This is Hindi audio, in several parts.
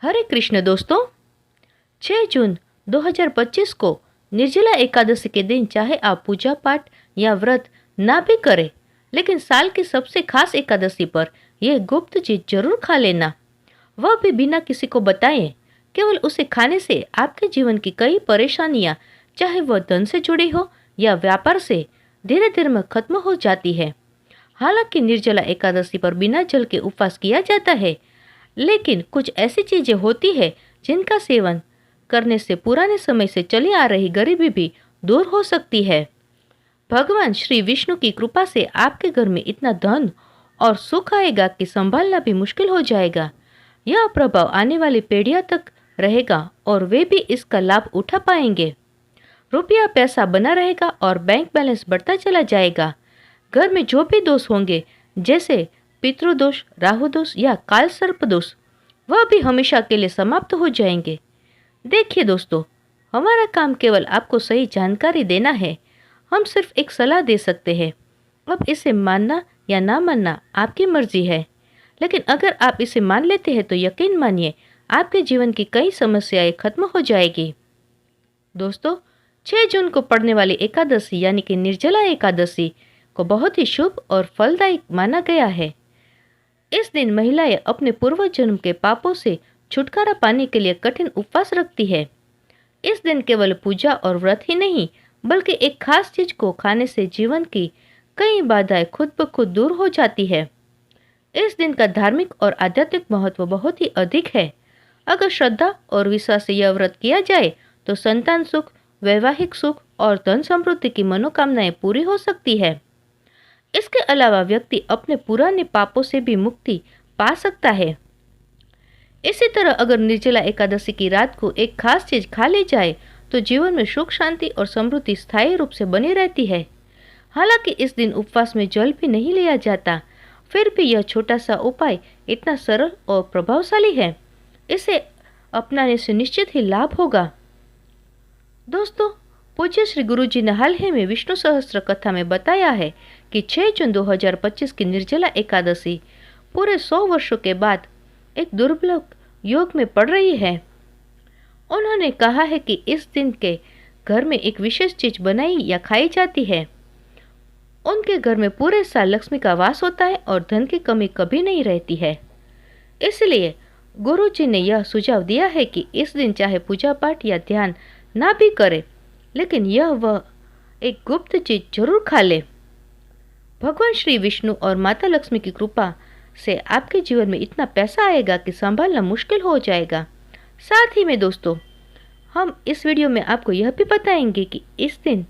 हरे कृष्ण दोस्तों। 6 जून 2025 को निर्जला एकादशी के दिन चाहे आप पूजा पाठ या व्रत ना भी करें, लेकिन साल की सबसे खास एकादशी पर यह गुप्त चीज जरूर खा लेना, वह भी बिना किसी को बताए। केवल उसे खाने से आपके जीवन की कई परेशानियां, चाहे वह धन से जुड़ी हो या व्यापार से, धीरे धीरे में खत्म हो जाती है। हालांकि निर्जला एकादशी पर बिना जल के उपवास किया जाता है, लेकिन कुछ ऐसी चीजें होती है जिनका सेवन करने से पुराने समय से चली आ रही गरीबी भी दूर हो सकती है। भगवान श्री विष्णु की कृपा से आपके घर में इतना धन और सुख आएगा कि संभालना भी मुश्किल हो जाएगा। यह प्रभाव आने वाली पीढ़ियों तक रहेगा और वे भी इसका लाभ उठा पाएंगे। रुपया पैसा बना रहेगा और बैंक बैलेंस बढ़ता चला जाएगा। घर में जो भी दोष होंगे, जैसे पितृदोष, राहु दोष या काल सर्प दोष, वह भी हमेशा के लिए समाप्त हो जाएंगे। देखिए दोस्तों, हमारा काम केवल आपको सही जानकारी देना है। हम सिर्फ एक सलाह दे सकते हैं। अब इसे मानना या ना मानना आपकी मर्जी है, लेकिन अगर आप इसे मान लेते हैं तो यकीन मानिए आपके जीवन की कई समस्याएं खत्म हो जाएगी। दोस्तों, 6 जून को पड़ने वाली एकादशी यानी कि निर्जला एकादशी को बहुत ही शुभ और फलदायक माना गया है। इस दिन महिलाएं अपने पूर्व जन्म के पापों से छुटकारा पाने के लिए कठिन उपवास रखती है। इस दिन केवल पूजा और व्रत ही नहीं, बल्कि एक खास चीज को खाने से जीवन की कई बाधाएं खुद ब खुद दूर हो जाती है। इस दिन का धार्मिक और आध्यात्मिक महत्व बहुत ही अधिक है। अगर श्रद्धा और विश्वास से यह व्रत किया जाए तो संतान सुख, वैवाहिक सुख और धन समृद्धि की मनोकामनाएं पूरी हो सकती है। इसके अलावा व्यक्ति अपने पुराने पापों से भी मुक्ति पा सकता है। इसी तरह अगर निर्जला एकादशी की रात को एक खास चीज खा ली जाए तो जीवन में सुख, शांति और समृद्धि स्थायी रूप से बनी रहती है। हालांकि इस दिन उपवास में जल भी नहीं लिया जाता, फिर भी यह छोटा सा उपाय इतना सरल और प्रभावशाली है, इसे अपनाने से निश्चित ही लाभ होगा। दोस्तों, पूज्य श्री गुरु जी ने हाल ही में विष्णु सहस्त्र कथा में बताया है कि 6 जून 2025 की निर्जला एकादशी पूरे 100 वर्षों के बाद एक दुर्लभ योग में पड़ रही है। उन्होंने कहा है कि इस दिन के घर में एक विशेष चीज बनाई या खाई जाती है। उनके घर में पूरे साल लक्ष्मी का वास होता है और धन की कमी कभी नहीं रहती है। इसलिए गुरु जी ने यह सुझाव दिया है कि इस दिन चाहे पूजा पाठ या ध्यान ना भी करे, लेकिन वह एक गुप्त चीज जरूर खा ले। भगवान श्री विष्णु और माता लक्ष्मी की कृपा से आपके जीवन में इतना पैसा आएगा कि संभालना मुश्किल हो जाएगा। साथ ही में दोस्तों, हम इस वीडियो में आपको यह भी बताएंगे कि इस दिन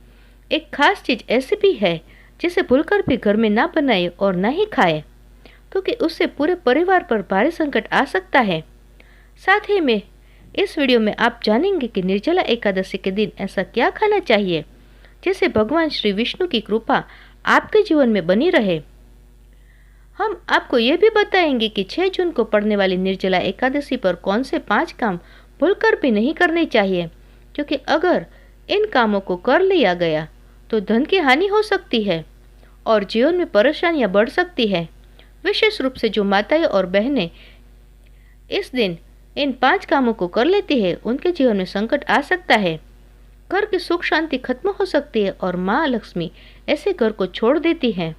एक खास चीज ऐसी भी है जिसे भूलकर भी घर में ना बनाए और ना ही खाए, क्योंकि उससे पूरे परिवार पर भारी संकट आ सकता है। साथ ही में इस वीडियो में आप जानेंगे कि निर्जला एकादशी के दिन ऐसा क्या खाना चाहिए जिससे भगवान श्री विष्णु की कृपा आपके जीवन में बनी रहे। हम आपको यह भी बताएंगे कि 6 जून को पड़ने वाली निर्जला एकादशी पर कौन से 5 काम भूलकर भी नहीं करने चाहिए, क्योंकि अगर इन कामों को कर लिया गया तो धन की हानि हो सकती है और जीवन में परेशानियां बढ़ सकती है। विशेष रूप से जो माताएं और बहनें इस दिन इन 5 कामों को कर लेती है, उनके जीवन में संकट आ सकता है, घर की सुख शांति खत्म हो सकती है और माँ लक्ष्मी ऐसे घर को छोड़ देती है।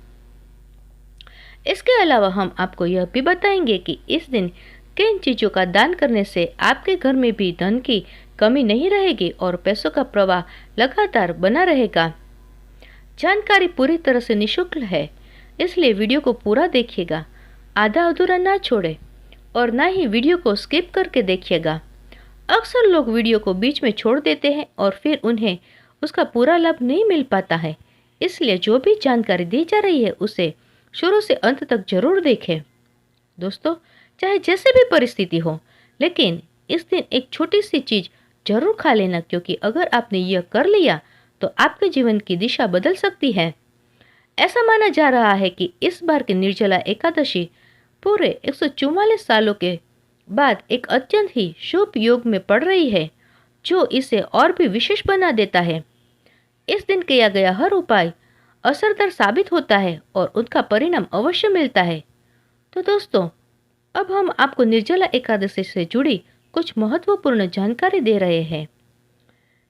इसके अलावा हम आपको यह भी बताएंगे कि इस दिन किन चीजों का दान करने से आपके घर में भी धन की कमी नहीं रहेगी और पैसों का प्रवाह लगातार बना रहेगा। जानकारी पूरी तरह से निःशुल्क है, इसलिए वीडियो को पूरा देखिएगा, आधा अधूरा ना छोड़े और ना ही वीडियो को स्किप करके देखिएगा। अक्सर लोग वीडियो को बीच में छोड़ देते हैं और फिर उन्हें उसका पूरा लाभ नहीं मिल पाता है, इसलिए जो भी जानकारी दी जा रही है उसे शुरू से अंत तक जरूर देखें। दोस्तों, चाहे जैसे भी परिस्थिति हो, लेकिन इस दिन एक छोटी सी चीज जरूर खा लेना, क्योंकि अगर आपने यह कर लिया तो आपके जीवन की दिशा बदल सकती है। ऐसा माना जा रहा है कि इस बार की निर्जला एकादशी पूरे 144 सालों के बाद एक अत्यंत ही शुभ योग में पड़ रही है, जो इसे और भी विशेष बना देता है। इस दिन किया गया हर उपाय असरदार साबित होता है और उनका परिणाम अवश्य मिलता है। तो दोस्तों, अब हम आपको निर्जला एकादशी से जुड़ी कुछ महत्वपूर्ण जानकारी दे रहे हैं।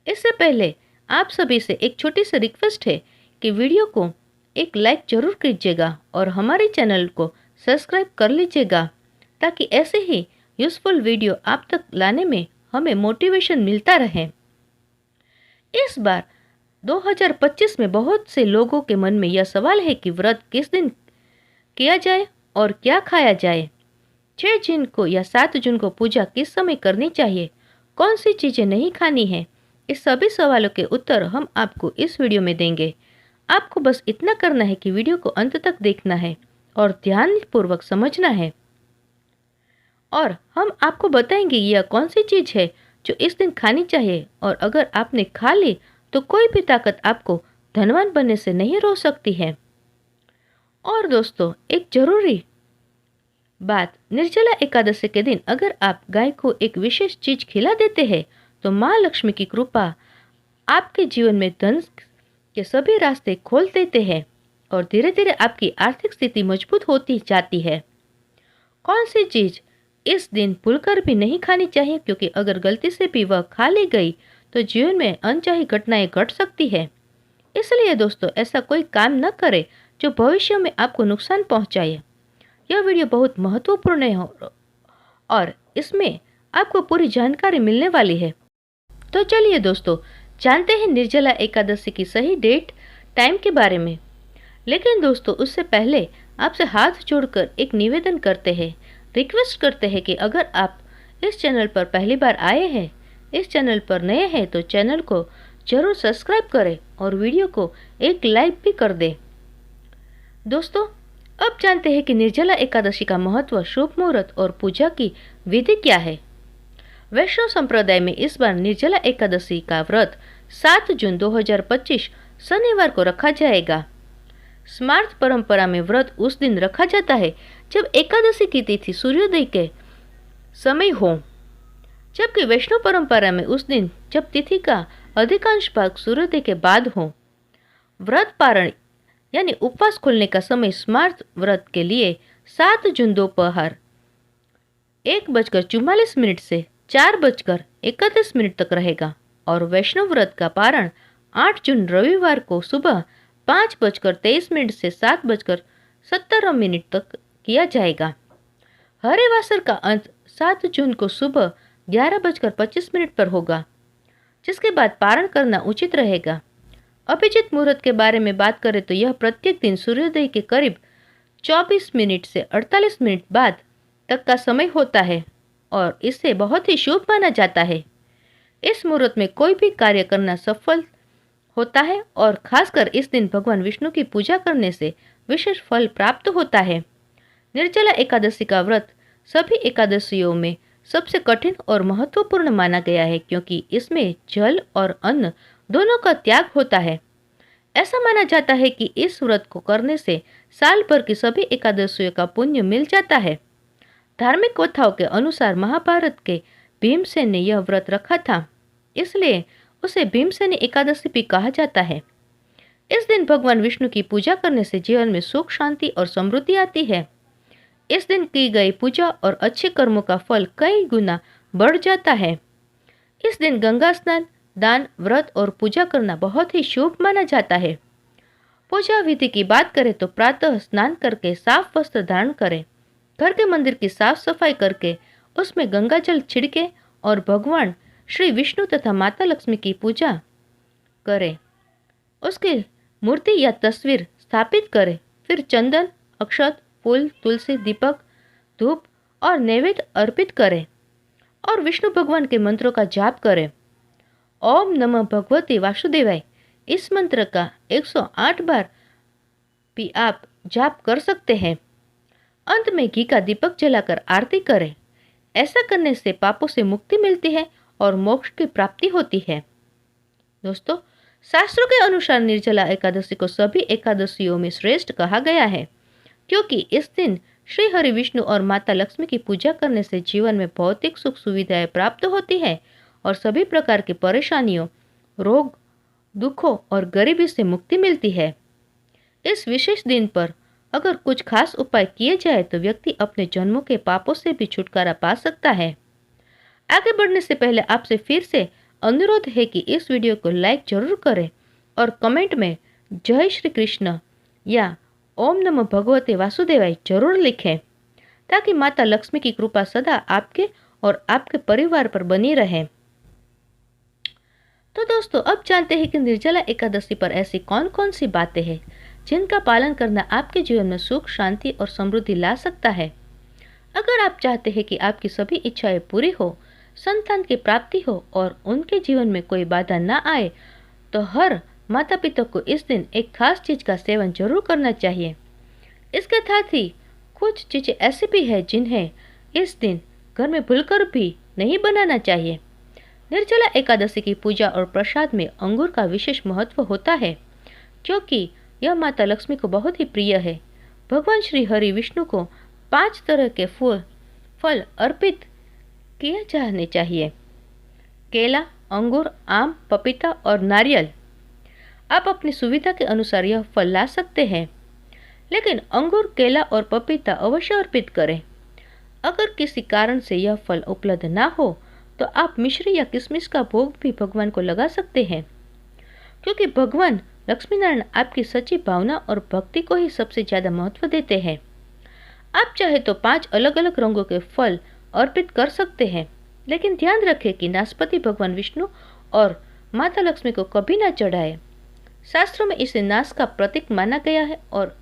इससे पहले आप सभी से एक छोटी सी रिक्वेस्ट है कि वीडियो को एक लाइक जरूर कीजिएगा और हमारे चैनल को सब्सक्राइब कर लीजिएगा, ताकि ऐसे ही यूजफुल वीडियो आप तक लाने में हमें मोटिवेशन मिलता रहे। इस बार 2025 में बहुत से लोगों के मन में यह सवाल है कि व्रत किस दिन किया जाए और क्या खाया जाए। 6 जून को या 7 जून को पूजा किस समय करनी चाहिए, कौन सी चीजें नहीं खानी है, इस सभी सवालों के उत्तर हम आपको इस वीडियो में देंगे। आपको बस इतना करना है कि वीडियो को अंत तक देखना है और ध्यानपूर्वक समझना है, और हम आपको बताएंगे यह कौन सी चीज है जो इस दिन खानी चाहिए, और अगर आपने खा ली तो कोई भी ताकत आपको धनवान बनने से नहीं रोक सकती है। और दोस्तों, एक जरूरी बात, निर्जला एकादशी के दिन अगर आप गाय को एक विशेष चीज खिला देते हैं तो माँ लक्ष्मी की कृपा आपके जीवन में धन के सभी रास्ते खोल देते हैं और धीरे धीरे आपकी आर्थिक स्थिति मजबूत होती जाती है। कौन सी चीज इस दिन भूलकर भी नहीं खानी चाहिए, क्योंकि अगर गलती से भी वह खा ली गई तो जीवन में अनचाही घटनाएं घट सकती है। इसलिए दोस्तों, ऐसा कोई काम न करें जो भविष्य में आपको नुकसान पहुंचाए। यह वीडियो बहुत महत्वपूर्ण है और इसमें आपको पूरी जानकारी मिलने वाली है। तो चलिए दोस्तों, जानते हैं निर्जला एकादशी की सही डेट टाइम के बारे में। लेकिन दोस्तों, उससे पहले आपसे हाथ जोड़कर एक निवेदन करते हैं, रिक्वेस्ट करते हैं कि अगर आप इस चैनल पर पहली बार आए हैं, इस चैनल पर नए हैं, तो चैनल को जरूर सब्सक्राइब करें और वीडियो को एक लाइक भी कर दें। दोस्तों, अब जानते हैं कि निर्जला एकादशी का महत्व, शुभ मुहूर्त और पूजा की विधि क्या है। वैष्णव संप्रदाय में इस बार निर्जला एकादशी का व्रत 7 जून 2025 शनिवार को रखा जाएगा। स्मार्त परंपरा में व्रत उस दिन रखा जाता है जब एकादशी की तिथि सूर्योदय के समय हो, जबकि वैष्णव परंपरा में उस दिन जब तिथि का अधिकांश भाग सूर्योदय के बाद हो। व्रत पारण यानी उपवास खोलने का समय स्मार्त व्रत के लिए 7 जून दोपहर 1:44 से 4:31 तक रहेगा और वैष्णव व्रत का पारण 8 जून रविवार को सुबह 5:23 से 7:17 तक किया जाएगा। हरिवासर का अंत 7 जून को सुबह 11:25 पर होगा, जिसके बाद पारण करना उचित रहेगा। अभिजित मुहूर्त के बारे में बात करें तो यह प्रत्येक दिन सूर्योदय के करीब 24 मिनट से 48 मिनट बाद तक का समय होता है और इसे बहुत ही शुभ माना जाता है। इस मुहूर्त में कोई भी कार्य करना सफल होता है और खासकर इस दिन भगवान विष्णु की पूजा करने से विशेष फल प्राप्त होता है। निर्जला एकादशी का व्रत सभी एकादशियों में सबसे कठिन और महत्वपूर्ण माना गया है, क्योंकि इसमें जल और अन्न दोनों का त्याग होता है। ऐसा माना जाता है कि इस व्रत को करने से साल भर की सभी एकादशियों का पुण्य मिल जाता है। धार्मिक कथाओं के अनुसार महाभारत के भीमसेन ने यह व्रत रखा था, इसलिए उसे भीमसेनी एकादशी भी कहा जाता है। इस दिन भगवान विष्णु की पूजा करने से जीवन में सुख, शांति और समृद्धि आती है। इस दिन की गई पूजा और अच्छे कर्मों का फल कई गुना बढ़ जाता है। इस दिन गंगा स्नान, दान, व्रत और पूजा करना बहुत ही शुभ माना जाता है। पूजा विधि की बात करें तो प्रातः स्नान करके साफ वस्त्र धारण करें, घर के मंदिर की साफ सफाई करके उसमें गंगा जल छिड़के और भगवान श्री विष्णु तथा माता लक्ष्मी की पूजा करें। उसकी मूर्ति या तस्वीर स्थापित करें। फिर चंदन, अक्षत, फूल, तुलसी, दीपक, धूप और नैवेद्य अर्पित करें और विष्णु भगवान के मंत्रों का जाप करें। ओम नमः भगवते वासुदेवाय, इस मंत्र का 108 बार भी आप जाप कर सकते हैं। अंत में घी का दीपक जलाकर आरती करें। ऐसा करने से पापों से मुक्ति मिलती है और मोक्ष की प्राप्ति होती है। दोस्तों, शास्त्रों के अनुसार निर्जला एकादशी को सभी एकादशियों में श्रेष्ठ कहा गया है, क्योंकि इस दिन श्री हरि विष्णु और माता लक्ष्मी की पूजा करने से जीवन में भौतिक सुख सुविधाएं प्राप्त होती है और सभी प्रकार की परेशानियों, रोग, दुखों और गरीबी से मुक्ति मिलती है। इस विशेष दिन पर अगर कुछ खास उपाय किए जाए तो व्यक्ति अपने जन्मों के पापों से भी छुटकारा पा सकता है। आगे बढ़ने से पहले आपसे फिर से अनुरोध है कि इस वीडियो को लाइक जरूर करें और कमेंट में जय श्री कृष्ण या ओम नमो भगवते वासुदेवाय जरूर लिखें, ताकि माता लक्ष्मी की कृपा सदा आपके और आपके परिवार पर बनी रहे। तो दोस्तों, अब जानते हैं कि निर्जला एकादशी पर ऐसी कौन कौन सी बातें हैं जिनका पालन करना आपके जीवन में सुख, शांति और समृद्धि ला सकता है। अगर आप चाहते हैं कि आपकी सभी इच्छाएं पूरी हो, संतान की प्राप्ति हो और उनके जीवन में कोई बाधा ना आए, तो हर माता पिता को इस दिन एक खास चीज का सेवन जरूर करना चाहिए। इसके साथ ही कुछ चीजें ऐसी भी है जिन्हें इस दिन घर में भूलकर भी नहीं बनाना चाहिए। निर्जला एकादशी की पूजा और प्रसाद में अंगूर का विशेष महत्व होता है, क्योंकि यह माता लक्ष्मी को बहुत ही प्रिय है। भगवान श्री हरि विष्णु को 5 तरह के फल अर्पित किए जाने चाहिए: केला, अंगूर, आम, पपीता और नारियल। आप अपनी सुविधा के अनुसार यह फल ला सकते हैं, लेकिन अंगूर, केला और पपीता अवश्य अर्पित करें। अगर किसी कारण से यह फल उपलब्ध ना हो, तो आप मिश्री या किशमिश का भोग भी भगवान को लगा सकते हैं, क्योंकि भगवान लक्ष्मी नारायण आपकी सच्ची भावना और भक्ति को ही सबसे ज्यादा महत्व देते हैं। आप चाहे तो 5 अलग अलग रंगों के फल अर्पित कर सकते हैं, लेकिन ध्यान रखें कि नाशपाती भगवान विष्णु और माता लक्ष्मी को कभी ना चढ़ाए। शास्त्रों में इसे नाश का प्रतीक माना गया है और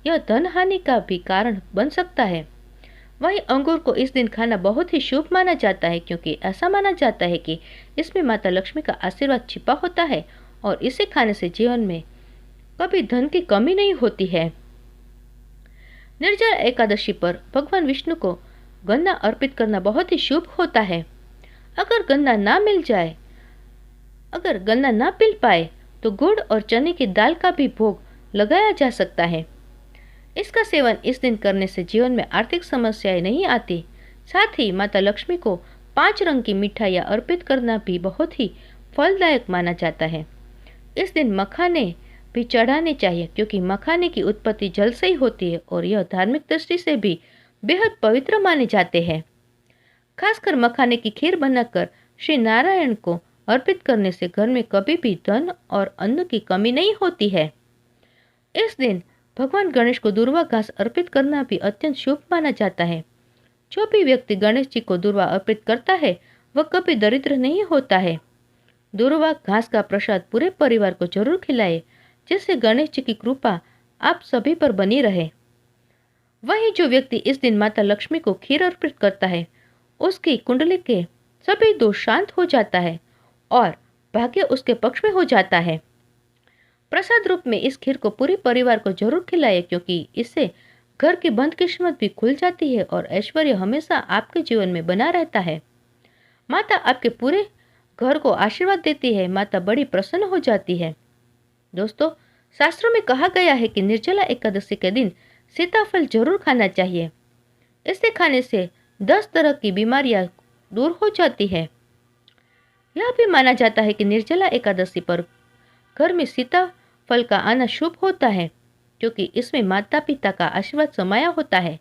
यह धन हानि का भी कारण बन सकता है। वहीं अंगूर को इस दिन खाना बहुत ही शुभ माना जाता है, क्योंकि ऐसा माना जाता है कि इसमें माता लक्ष्मी का आशीर्वाद छिपा होता है और इसे खाने से जीवन में कभी धन की कमी नहीं होती है। निर्जला एकादशी पर भगवान विष्णु को गन्ना अर्पित करना बहुत ही शुभ होता है। अगर गन्ना ना मिल पाए तो गुड़ और चने की दाल का भी भोग लगाया जा सकता है। इसका सेवन इस दिन करने से जीवन में आर्थिक समस्याएं नहीं आती। साथ ही माता लक्ष्मी को 5 रंग की मिठाइयाँ अर्पित करना भी बहुत ही फलदायक माना जाता है। इस दिन मखाने भी चढ़ाने चाहिए, क्योंकि मखाने की उत्पत्ति जल से ही होती है और यह धार्मिक दृष्टि से भी बेहद पवित्र माने जाते हैं। खासकर मखाने की खीर बनाकर श्री नारायण को अर्पित करने से घर में कभी भी धन और अन्न की कमी नहीं होती है। इस दिन भगवान गणेश को दूर्वा घास अर्पित करना भी अत्यंत शुभ माना जाता है। जो भी व्यक्ति गणेश जी को दूर्वा अर्पित करता है, वह कभी दरिद्र नहीं होता है। दूर्वा घास का प्रसाद पूरे परिवार को जरूर खिलाए, जिससे गणेश जी की कृपा आप सभी पर बनी रहे। वहीं जो व्यक्ति इस दिन माता लक्ष्मी को खीर अर्पित करता है, उसकी कुंडली के सभी दोष शांत हो जाता है और भाग्य उसके पक्ष में हो जाता है। प्रसाद रूप में इस खीर को पूरे परिवार को जरूर खिलाए, क्योंकि इससे घर की बंद किस्मत भी खुल जाती है और ऐश्वर्य हमेशा आपके जीवन में बना रहता है। माता आपके पूरे घर को आशीर्वाद देती है। माता बड़ी प्रसन्न हो जाती है। दोस्तों, शास्त्रों में कहा गया है कि निर्जला एकादशी के दिन सीताफल जरूर खाना चाहिए। इसे खाने से 10 तरह की बीमारियां दूर हो जाती है। यह भी माना जाता है कि निर्जला एकादशी पर घर में सीताफल का आना शुभ होता है, क्योंकि इसमें माता पिता का आशीर्वाद समाया होता है।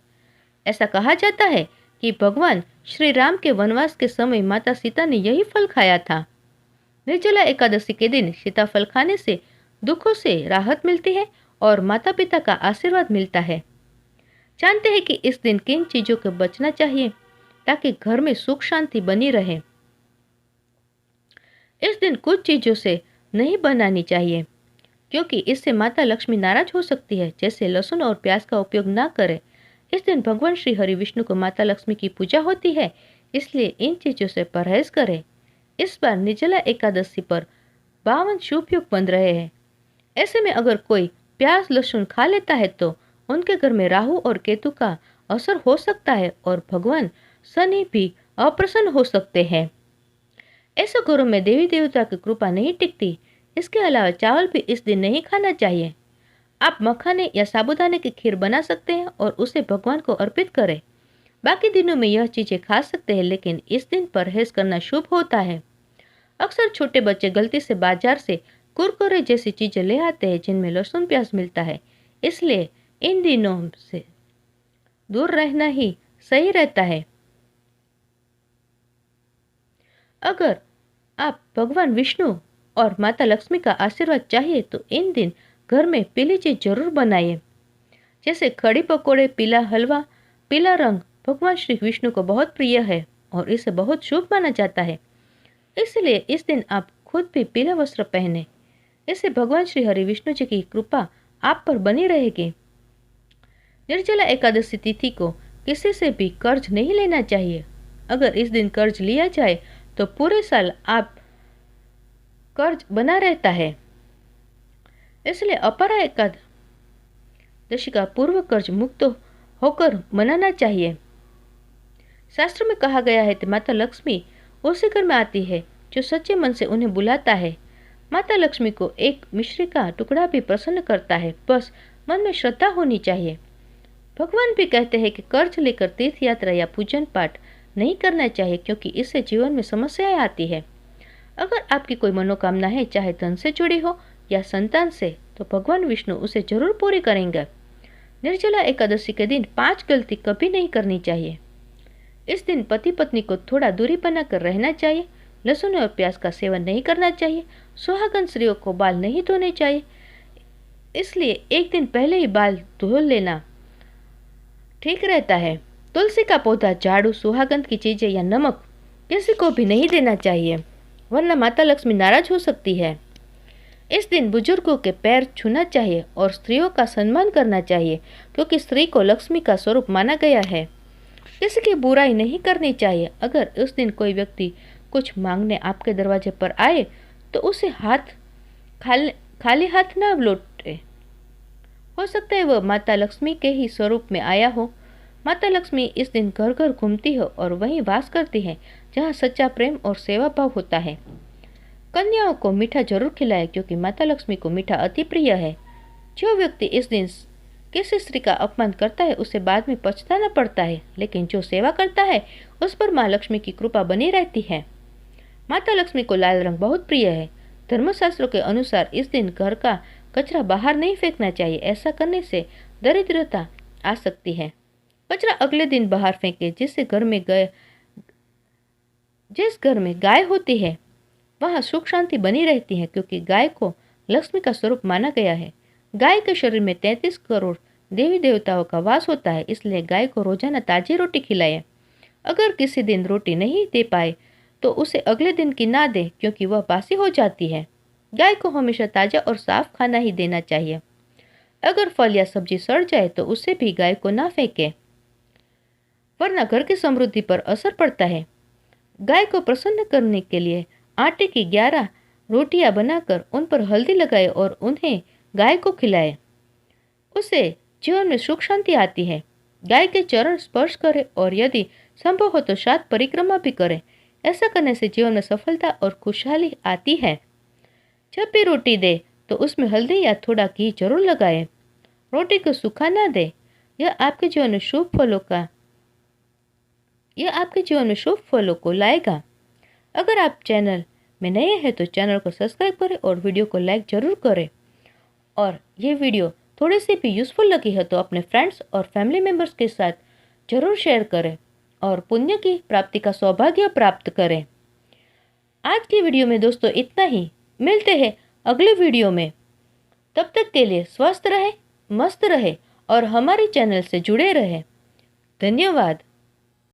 ऐसा कहा जाता है कि भगवान श्री राम के वनवास के समय माता सीता ने यही फल खाया था। निर्जला एकादशी के दिन सीताफल खाने से दुखों से राहत मिलती है और माता पिता का आशीर्वाद मिलता है। जानते हैं कि इस दिन किन चीजों से बचना चाहिए ताकि घर में सुख शांति बनी रहे। इस दिन कुछ चीजों से नहीं बनानी चाहिए, क्योंकि इससे माता लक्ष्मी नाराज हो सकती है, जैसे लहसुन और प्याज का उपयोग ना करें। इस दिन भगवान श्री हरि विष्णु को माता लक्ष्मी की पूजा होती है, इसलिए इन चीजों से परहेज करें। इस बार निर्जला एकादशी पर 52 शुभ योग बन रहे हैं। ऐसे में अगर कोई प्याज लहसुन खा लेता है तो उनके घर में राहु और केतु का असर हो सकता है और भगवान शनि भी अप्रसन्न हो सकते हैं। ऐसे घरों में देवी देवता की कृपा नहीं टिकती। इसके अलावा चावल भी इस दिन नहीं खाना चाहिए। आप मखाने या साबूदाने की खीर बना सकते हैं और उसे भगवान को अर्पित करें। बाकी दिनों में यह चीजें खा सकते हैं, लेकिन इस दिन परहेज करना शुभ होता है। अक्सर छोटे बच्चे गलती से बाजार से कुरकुरे जैसी चीजें ले आते हैं जिनमें लहसुन प्याज मिलता है, इसलिए इन दिनों से दूर रहना ही सही रहता है। अगर आप भगवान विष्णु और माता लक्ष्मी का आशीर्वाद चाहिए तो इन दिन घर में पीली चीज जरूर बनाइए, जैसे कड़ी पकोड़े। पीला हलवा, पीला रंग भगवान श्री विष्णु को बहुत प्रिय है और इसे बहुत शुभ माना जाता है। इसलिए इस दिन आप खुद भी पीला वस्त्र पहने। इससे भगवान श्री हरि विष्णु जी की कृपा आप पर बनी रहेगी। निर्जला एकादशी तिथि को किसी से भी कर्ज नहीं लेना चाहिए। अगर इस दिन कर्ज लिया जाए तो पूरे साल आप कर्ज बना रहता है। इसलिए अपरा एकादशी का पूर्व कर्ज मुक्त होकर मनाना चाहिए। शास्त्र में कहा गया है कि माता लक्ष्मी उसी घर में आती है जो सच्चे मन से उन्हें बुलाता है। माता लक्ष्मी को एक मिश्री का टुकड़ा भी प्रसन्न करता है, बस मन में श्रद्धा होनी चाहिए। भगवान भी कहते हैं कि कर्ज लेकर तीर्थ यात्रा या पूजन पाठ नहीं करना चाहिए, क्योंकि इससे जीवन में समस्याएं आती है। अगर आपकी कोई मनोकामना है, चाहे धन से जुड़ी हो या संतान से, तो भगवान विष्णु उसे जरूर पूरी करेंगे। निर्जला एकादशी के दिन 5 गलती कभी नहीं करनी चाहिए। इस दिन पति पत्नी को थोड़ा दूरी बनाकर रहना चाहिए। लहसुन और प्याज का सेवन नहीं करना चाहिए। सुहागन स्त्रियों को बाल नहीं धोने चाहिए, इसलिए एक दिन पहले ही बाल धो लेना ठीक रहता है। तुलसी का पौधा, झाड़ू, सुहागन की चीजें या नमक किसी को भी नहीं देना चाहिए, वरना माता लक्ष्मी नाराज हो सकती है। इस दिन बुजुर्गों के पैर छूना चाहिए और स्त्रियों का सम्मान करना चाहिए, क्योंकि स्त्री को लक्ष्मी का स्वरूप माना गया है। किसी की बुराई नहीं करनी चाहिए। अगर उस दिन कोई व्यक्ति कुछ मांगने आपके दरवाजे पर आए तो उसे खाली हाथ ना लौटे। हो सकता है वह माता लक्ष्मी के ही स्वरूप में आया हो। माता लक्ष्मी इस दिन घर घर घूमती है और वहीं वास करती है जहाँ सच्चा प्रेम और सेवा भाव होता है। कन्याओं को मीठा जरूर खिलाए, क्योंकि माता लक्ष्मी को मीठा अति प्रिय है। जो व्यक्ति इस दिन किसी स्त्री का अपमान करता है उसे बाद में पछताना पड़ता है, लेकिन जो सेवा करता है उस पर माँ लक्ष्मी की कृपा बनी रहती है। माता लक्ष्मी को लाल रंग बहुत प्रिय है। धर्मशास्त्रों के अनुसार इस दिन घर का कचरा बाहर नहीं फेंकना चाहिए। ऐसा करने से दरिद्रता आ सकती है। कचरा अगले दिन बाहर फेंके। जिस घर में गाय होती है वहाँ सुख शांति बनी रहती है, क्योंकि गाय को लक्ष्मी का स्वरूप माना गया है। गाय के शरीर में 33 करोड़ देवी देवताओं का वास होता है, इसलिए गाय को रोजाना ताजी रोटी खिलाए। अगर किसी दिन रोटी नहीं दे पाए तो उसे अगले दिन की ना दे, क्योंकि वह बासी हो जाती है। गाय को हमेशा ताजा और साफ खाना ही देना चाहिए। अगर फल या सब्जी सड़ जाए तो उसे भी गाय को ना फेंके, वरना घर की समृद्धि पर असर पड़ता है। गाय को प्रसन्न करने के लिए आटे की 11 रोटियां बनाकर उन पर हल्दी लगाए और उन्हें गाय को खिलाए। उसे जीवन में सुख शांति आती है। गाय के चरण स्पर्श करे और यदि संभव हो तो 7 परिक्रमा भी करे। ऐसा करने से जीवन में सफलता और खुशहाली आती है। जब भी रोटी दे तो उसमें हल्दी या थोड़ा घी जरूर लगाए। रोटी को सूखा ना दे। यह आपके जीवन में शुभ फलों को लाएगा। अगर आप चैनल में नए हैं तो चैनल को सब्सक्राइब करें और वीडियो को लाइक जरूर करें। और ये वीडियो थोड़ी सी भी यूजफुल लगी है तो अपने फ्रेंड्स और फैमिली मेंबर्स के साथ जरूर शेयर करें और पुण्य की प्राप्ति का सौभाग्य प्राप्त करें। आज की वीडियो में दोस्तों इतना ही। मिलते हैं अगले वीडियो में। तब तक के लिए स्वस्थ रहे, मस्त रहे और हमारे चैनल से जुड़े रहे। धन्यवाद।